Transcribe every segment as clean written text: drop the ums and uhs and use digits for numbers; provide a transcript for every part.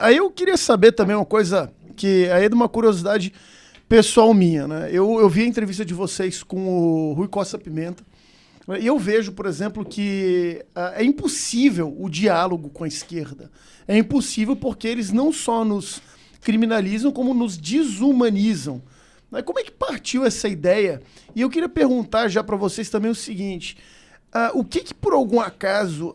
Aí eu queria saber também uma coisa que aí é de uma curiosidade pessoal minha, né? Eu vi a entrevista de vocês com o Rui Costa Pimenta, e eu vejo, por exemplo, que é impossível o diálogo com a esquerda. É impossível porque eles não só nos criminalizam, como nos desumanizam. Mas como é que partiu essa ideia? E eu queria perguntar já para vocês também o seguinte: o que por algum acaso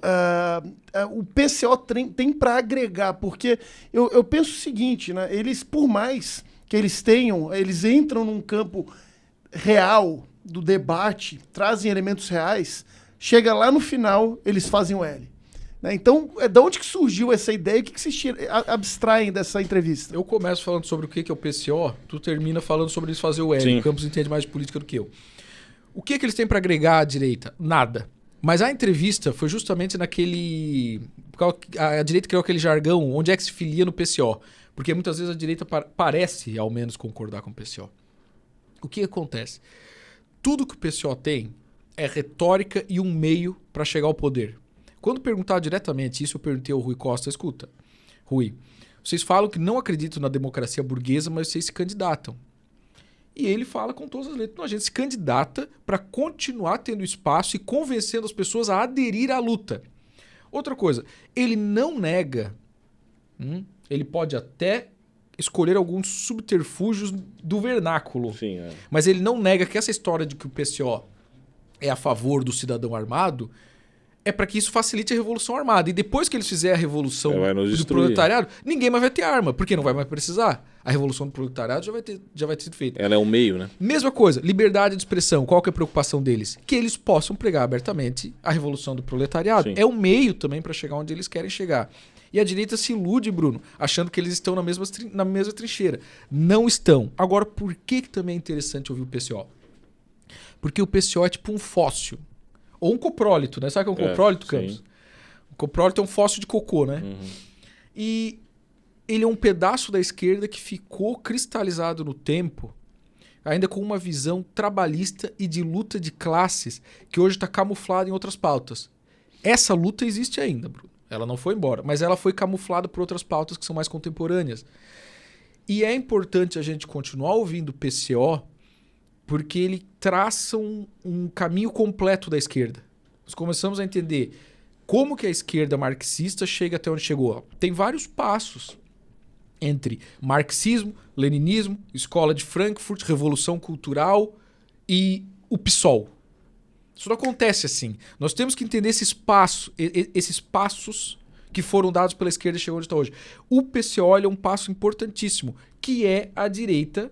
o PCO tem para agregar? Porque eu penso o seguinte, né? Eles, por mais que eles tenham, eles entram num campo real do debate, trazem elementos reais, chega lá no final, eles fazem o L. Né? Então, de onde que surgiu essa ideia? O que vocês abstraem dessa entrevista? Eu começo falando sobre o que é o PCO, tu termina falando sobre eles fazer o L. Sim. O Campos entende mais de política do que eu. O que eles têm para agregar à direita? Nada. Mas a entrevista foi justamente naquele... A direita criou aquele jargão, onde é que se filia no PCO. Porque muitas vezes a direita parece, ao menos, concordar com o PCO. O que acontece? Tudo que o PCO tem é retórica e um meio para chegar ao poder. Quando perguntar diretamente isso, eu perguntei ao Rui Costa, escuta, Rui, vocês falam que não acreditam na democracia burguesa, mas vocês se candidatam. E ele fala com todas as letras. Não, a gente se candidata para continuar tendo espaço e convencendo as pessoas a aderir à luta. Outra coisa, ele não nega, ele pode até escolher alguns subterfúgios do vernáculo. Sim, Mas ele não nega que essa história de que o PCO é a favor do cidadão armado é para que isso facilite a revolução armada. E depois que eles fizerem a revolução do proletariado, ninguém mais vai ter arma, porque não vai mais precisar. A revolução do proletariado já vai ter sido feita. Ela é um meio, né? Mesma coisa, liberdade de expressão. Qual que é a preocupação deles? Que eles possam pregar abertamente a revolução do proletariado. Sim. É um meio também para chegar onde eles querem chegar. E a direita se ilude, Bruno, achando que eles estão na mesma trincheira. Não estão. Agora, por que também é interessante ouvir o PCO? Porque o PCO é tipo um fóssil. Ou um coprólito, né? Sabe o que é um coprólito, Campos? O coprólito é um fóssil de cocô, né? Uhum. E ele é um pedaço da esquerda que ficou cristalizado no tempo, ainda com uma visão trabalhista e de luta de classes, que hoje está camuflada em outras pautas. Essa luta existe ainda, Bruno. Ela não foi embora, mas ela foi camuflada por outras pautas que são mais contemporâneas. E é importante a gente continuar ouvindo o PCO, porque ele traça um caminho completo da esquerda. Nós começamos a entender como que a esquerda marxista chega até onde chegou. Tem vários passos entre marxismo, leninismo, escola de Frankfurt, revolução cultural e o PSOL. Isso não acontece assim. Nós temos que entender esses passos que foram dados pela esquerda e chegou onde está hoje. O PCO é um passo importantíssimo, que é a direita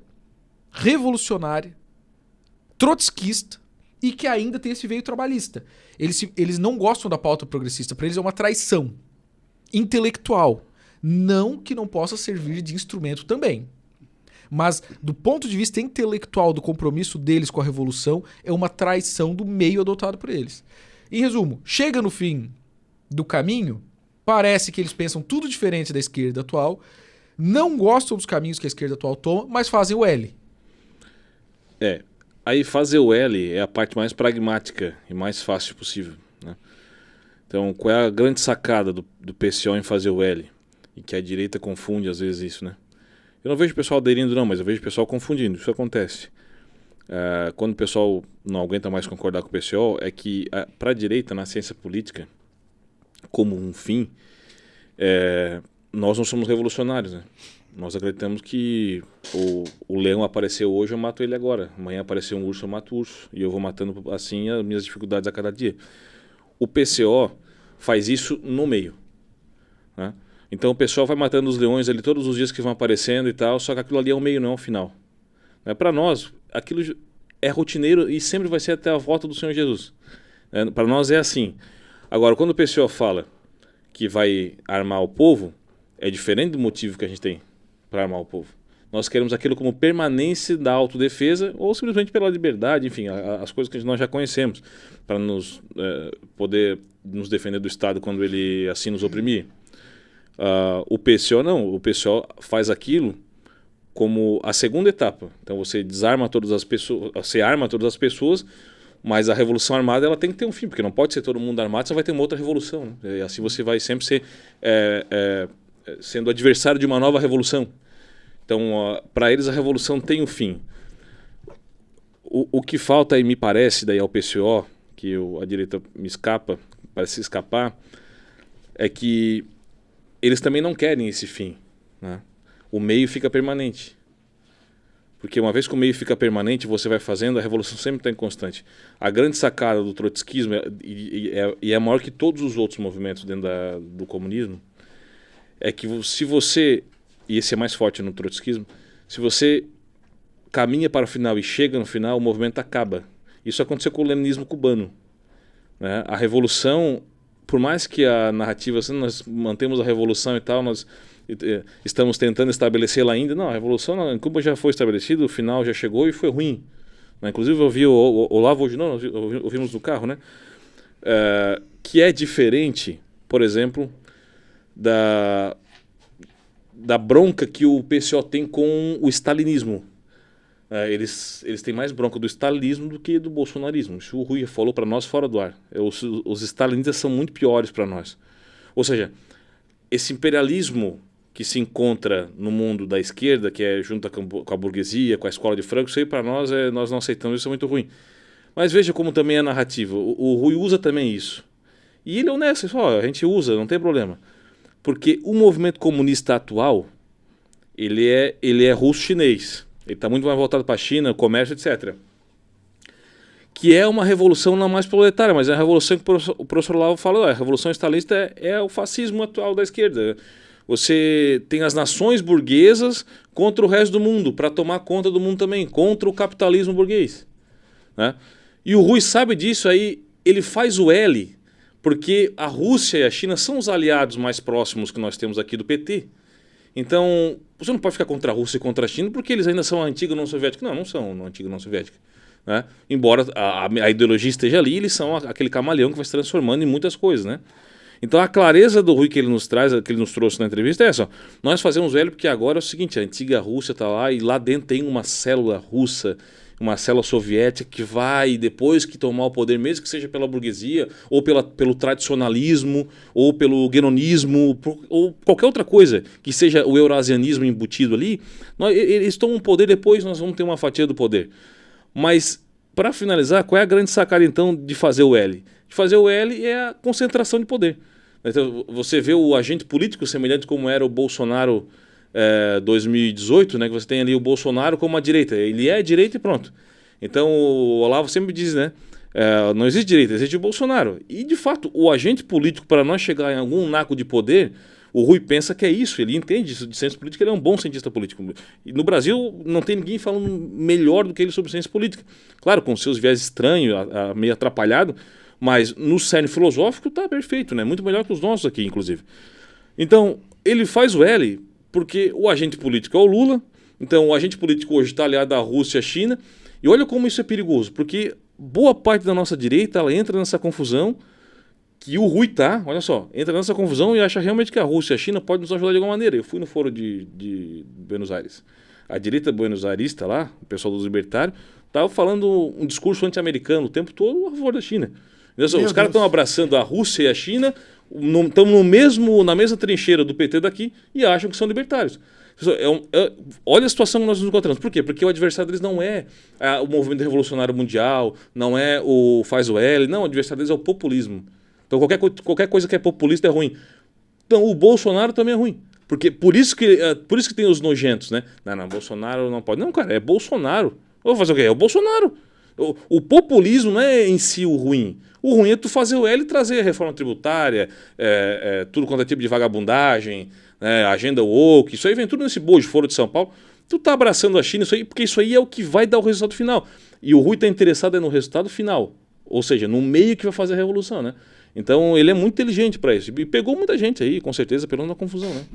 revolucionária, trotskista e que ainda tem esse veio trabalhista. Eles não gostam da pauta progressista. Para eles é uma traição intelectual. Não que não possa servir de instrumento também. Mas, do ponto de vista intelectual do compromisso deles com a revolução, é uma traição do meio adotado por eles. Em resumo, chega no fim do caminho, parece que eles pensam tudo diferente da esquerda atual, não gostam dos caminhos que a esquerda atual toma, mas fazem o L. Aí fazer o L é a parte mais pragmática e mais fácil possível, né? Então, qual é a grande sacada do PCO em fazer o L? E que a direita confunde às vezes isso, né? Eu não vejo o pessoal aderindo não, mas eu vejo o pessoal confundindo. Isso acontece. Quando o pessoal não aguenta mais concordar com o PCO, é que para a direita, na ciência política, como um fim, nós não somos revolucionários, né? Nós acreditamos que o leão apareceu hoje, eu mato ele agora. Amanhã apareceu um urso, eu mato o urso. E eu vou matando assim as minhas dificuldades a cada dia. O PCO faz isso no meio, né? Então o pessoal vai matando os leões ali todos os dias que vão aparecendo e tal, só que aquilo ali é o meio, não é o final. Para nós, aquilo é rotineiro e sempre vai ser até a volta do Senhor Jesus. Para nós é assim. Agora, quando o PCO fala que vai armar o povo, é diferente do motivo que a gente tem para armar o povo. Nós queremos aquilo como permanência da autodefesa ou simplesmente pela liberdade, enfim, as coisas que nós já conhecemos, para nos poder nos defender do Estado quando ele assim nos oprimir. O PCO não, o PCO faz aquilo como a segunda etapa. Então você desarma todas as pessoas, você arma todas as pessoas, mas a revolução armada ela tem que ter um fim, porque não pode ser todo mundo armado, você vai ter uma outra revolução, né? E assim você vai sempre ser sendo adversário de uma nova revolução. Então, para eles, a revolução tem um fim. O que falta, aí me parece, daí ao PCO, que a direita parece escapar, é que eles também não querem esse fim, né? O meio fica permanente. Porque uma vez que o meio fica permanente, você vai fazendo, a revolução sempre está em constante. A grande sacada do trotskismo, e é maior que todos os outros movimentos dentro do comunismo, é que se você, e esse é mais forte no trotskismo, se você caminha para o final e chega no final, o movimento acaba. Isso aconteceu com o leninismo cubano, né? A revolução, por mais que a narrativa, assim, nós mantemos a revolução e tal, nós estamos tentando estabelecê-la ainda. Não, a revolução em Cuba já foi estabelecida, o final já chegou e foi ruim, né? Inclusive eu ouvi o Olavo hoje, nós ouvimos no carro, né? Que é diferente, por exemplo, da bronca que o PCO tem com o stalinismo. Eles têm mais bronca do stalinismo do que do bolsonarismo. Isso o Rui falou para nós fora do ar. Os stalinistas são muito piores para nós. Ou seja, esse imperialismo que se encontra no mundo da esquerda, que é junto com a burguesia, com a escola de Franco, isso aí para nós, nós não aceitamos, isso é muito ruim. Mas veja como também é narrativa. O Rui usa também isso. E ele é honesto, a gente usa, não tem problema. Porque o movimento comunista atual, ele é russo-chinês. Ele está muito mais voltado para a China, comércio, etc. Que é uma revolução não mais proletária, mas é a revolução que o professor Olavo falou. A revolução stalinista é o fascismo atual da esquerda. Você tem as nações burguesas contra o resto do mundo, para tomar conta do mundo também, contra o capitalismo burguês, né? E o Rui sabe disso, aí ele faz o L, porque a Rússia e a China são os aliados mais próximos que nós temos aqui do PT. Então, você não pode ficar contra a Rússia e contra a China, porque eles ainda são a antiga União Soviética. Não são a antiga União Soviética, né? Embora a ideologia esteja ali, eles são aquele camaleão que vai se transformando em muitas coisas, né? Então a clareza do Rui que ele nos traz, que ele nos trouxe na entrevista é essa. Nós fazemos velho porque agora é o seguinte, a antiga Rússia está lá e lá dentro tem uma célula russa, uma célula soviética que vai, depois que tomar o poder, mesmo que seja pela burguesia, ou pelo tradicionalismo, ou pelo guenonismo, ou qualquer outra coisa, que seja o eurasianismo embutido ali, eles tomam o poder, depois nós vamos ter uma fatia do poder. Mas, para finalizar, qual é a grande sacada então de fazer o L? De fazer o L é a concentração de poder. Então, você vê o agente político semelhante como era o Bolsonaro 2018, né, que você tem ali o Bolsonaro como a direita. Ele é a direita e pronto. Então o Olavo sempre diz, né, não existe direita, existe o Bolsonaro. E de fato, o agente político, para nós chegar em algum naco de poder, o Rui pensa que é isso, ele entende isso de ciência política, ele é um bom cientista político. E no Brasil não tem ninguém falando melhor do que ele sobre ciência política. Claro, com seus viés estranhos, meio atrapalhado, mas no cerne filosófico está perfeito, né? Muito melhor que os nossos aqui, inclusive. Então, ele faz o L porque o agente político é o Lula, então o agente político hoje está aliado à Rússia e à China, e olha como isso é perigoso, porque boa parte da nossa direita ela entra nessa confusão, que o Rui tá, olha só, entra nessa confusão e acha realmente que a Rússia e a China podem nos ajudar de alguma maneira. Eu fui no foro de Buenos Aires. A direita buenos-airista lá, o pessoal dos libertários, estava falando um discurso anti-americano o tempo todo a favor da China. Os caras estão abraçando a Rússia e a China, estão na mesma trincheira do PT daqui e acham que são libertários. Olha a situação que nós nos encontramos. Por quê? Porque o adversário deles não é o movimento revolucionário mundial, não é o faz o L, não, o adversário deles é o populismo. Então qualquer coisa que é populista é ruim. Então o Bolsonaro também é ruim. Porque por isso que tem os nojentos, né? Não, Bolsonaro não pode. Não, cara, é Bolsonaro. Eu vou fazer o quê? É o Bolsonaro. O populismo não é em si o ruim. O ruim é tu fazer o L e trazer a reforma tributária, tudo quanto é tipo de vagabundagem, né, agenda woke, isso aí vem tudo nesse bojo foro de São Paulo. Tu tá abraçando a China, isso aí, porque isso aí é o que vai dar o resultado final. E o Rui tá interessado no resultado final, ou seja, no meio que vai fazer a revolução, né? Então ele é muito inteligente para isso. E pegou muita gente aí, com certeza, pela confusão, né?